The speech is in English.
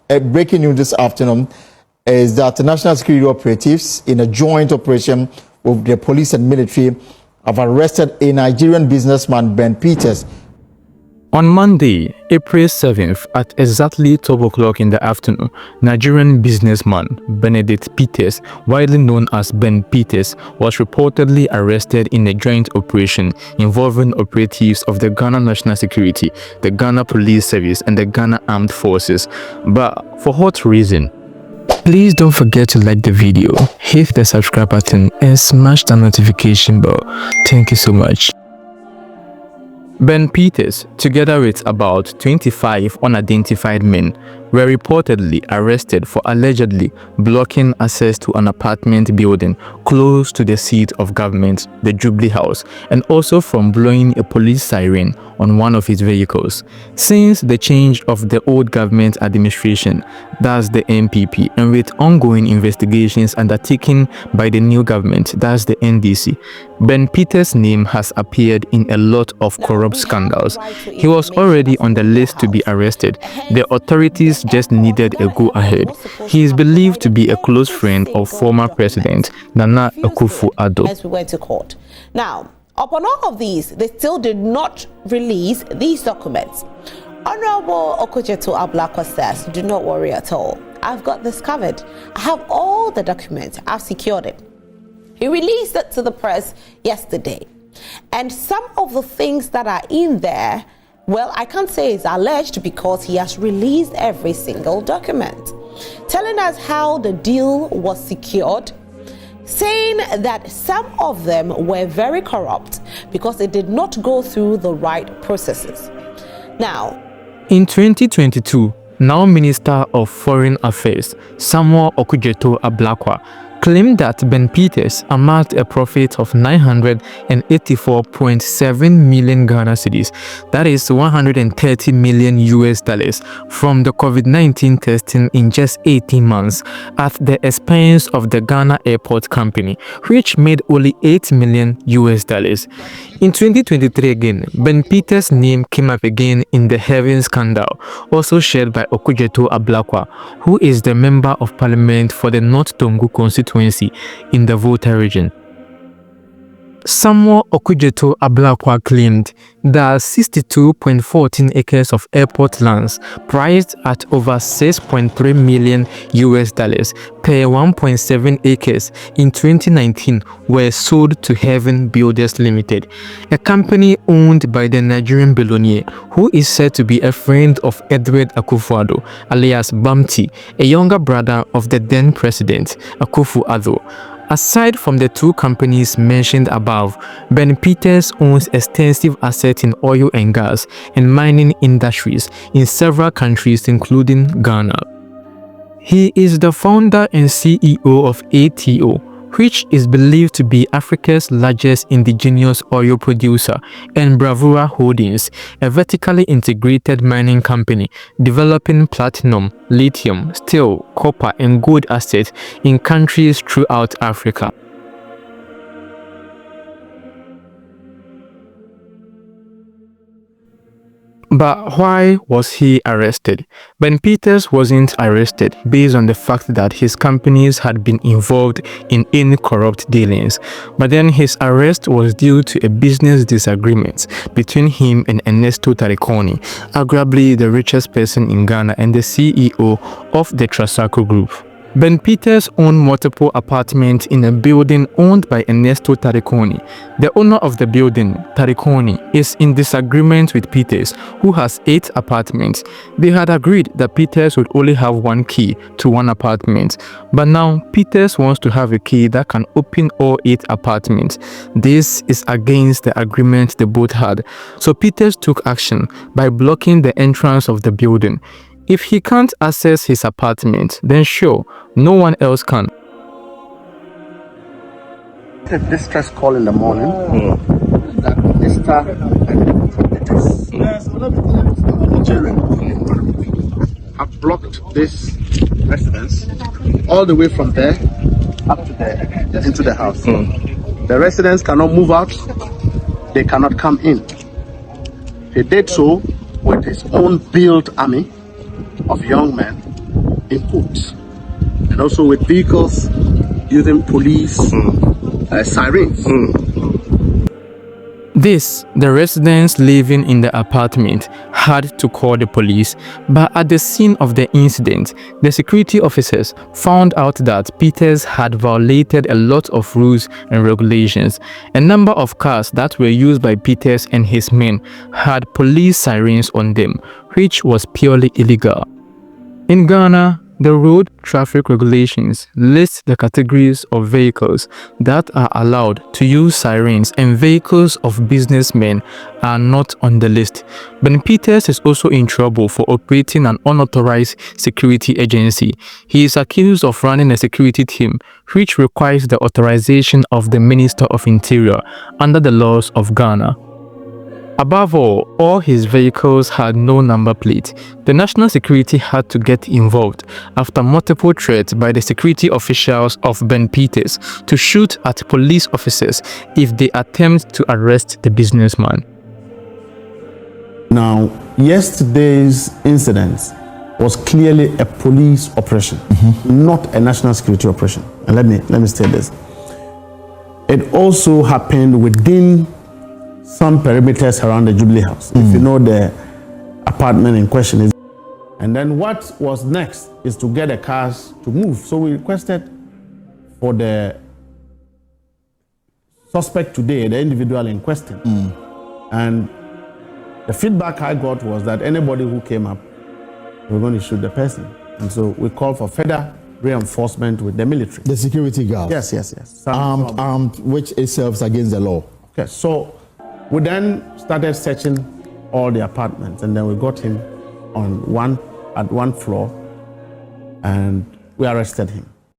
breaking news this afternoon is that the national security operatives, in a joint operation with the police and military, have arrested a Nigerian businessman, Ben Peters. On Monday, April 7th, at exactly 12 o'clock in the afternoon, Nigerian businessman Benedict Peters, widely known as Ben Peters, was reportedly arrested in a joint operation involving operatives of the Ghana National Security, the Ghana Police Service, and the Ghana Armed Forces. But for what reason? Please don't forget to like the video, hit the subscribe button, and smash the notification bell. Thank you so much. Ben Peters, together with about 25 unidentified men, were reportedly arrested for allegedly blocking access to an apartment building close to the seat of government, the Jubilee House, and also from blowing a police siren on one of his vehicles. Since the change of the old government administration, that's the NPP, and with ongoing investigations undertaken by the new government, that's the NDC, Ben Peters' name has appeared in a lot of corrupt scandals. He was already on the list to be arrested. The authorities just needed a go-ahead. He is believed to be a close friend of former President Nana Akufo-Addo. As we went to court. Now, upon all of these, they still did not release these documents. Honorable Okudzeto Ablakwa says, do not worry at all. I've got this covered. I have all the documents. I've secured it. He released it to the press yesterday. And some of the things that are in there, well, I can't say it's alleged because he has released every single document, telling us how the deal was secured, saying that some of them were very corrupt because they did not go through the right processes. Now, in 2022, now Minister of Foreign Affairs Samuel Okudzeto Ablakwa claimed that Ben Peters amassed a profit of 984.7 million Ghana cedis, that is 130 million US dollars, from the COVID-19 testing in just 18 months at the expense of the Ghana Airport Company, which made only 8 million US dollars. In 2023 again, Ben Peters' name came up again in the Heaven scandal, also shared by Okudzeto Ablakwa, who is the Member of Parliament for the North Tongu constituency in the Volta region. Samuel Okudzeto Ablakwa claimed that 62.14 acres of airport lands priced at over 6.3 million US dollars per 1.7 acres in 2019 were sold to Heaven Builders Limited, a company owned by the Nigerian billionaire who is said to be a friend of Edward Akufo-Addo, alias Bamti, a younger brother of the then president Akufo-Addo. Aside from the two companies mentioned above, Ben Peters owns extensive assets in oil and gas and mining industries in several countries including Ghana. He is the founder and CEO of ATO, which is believed to be Africa's largest indigenous oil producer, and Bravura Holdings, a vertically integrated mining company developing platinum, lithium, steel, copper, and gold assets in countries throughout Africa. But why was he arrested? Ben Peters wasn't arrested based on the fact that his companies had been involved in any corrupt dealings, but then his arrest was due to a business disagreement between him and Ernesto Tariconi, arguably the richest person in Ghana and the CEO of the Trasaco Group. Ben Peters owned multiple apartments in a building owned by Ernesto Tariconi. The owner of the building, Tariconi, is in disagreement with Peters, who has 8 apartments. They had agreed that Peters would only have one key to one apartment, but now Peters wants to have a key that can open all 8 apartments. This is against the agreement they both had, so Peters took action by blocking the entrance of the building. If he can't access his apartment, then sure, no one else can. A distress call in the morning that Mr. Nigerian have blocked this residence all the way from there up to there into the house. The residents cannot move out, they cannot come in. He did so with his own built army of young men input, and also with vehicles using police sirens. The residents living in the apartment had to call the police, but at the scene of the incident, the security officers found out that Peters had violated a lot of rules and regulations. A number of cars that were used by Peters and his men had police sirens on them, which was purely illegal. In Ghana, the road traffic regulations list the categories of vehicles that are allowed to use sirens, and vehicles of businessmen are not on the list. Ben Peters is also in trouble for operating an unauthorized security agency. He is accused of running a security team which requires the authorization of the Minister of Interior under the laws of Ghana. Above all his vehicles had no number plate. The national security had to get involved after multiple threats by the security officials of Ben Peters to shoot at police officers if they attempt to arrest the businessman. Now, yesterday's incident was clearly a police operation, not a national security operation. And let me state this. It also happened within some perimeters around the Jubilee House. If you know the apartment in question is. And then what was next is to get the cars to move. So we requested for the suspect today, the individual in question. And the feedback I got was that anybody who came up, we were going to shoot the person. And so we called for further reinforcement with the military. The security guard. Yes. Armed, which it serves against the law. Okay, so we then started searching all the apartments, and then we got him at one floor, and we arrested him.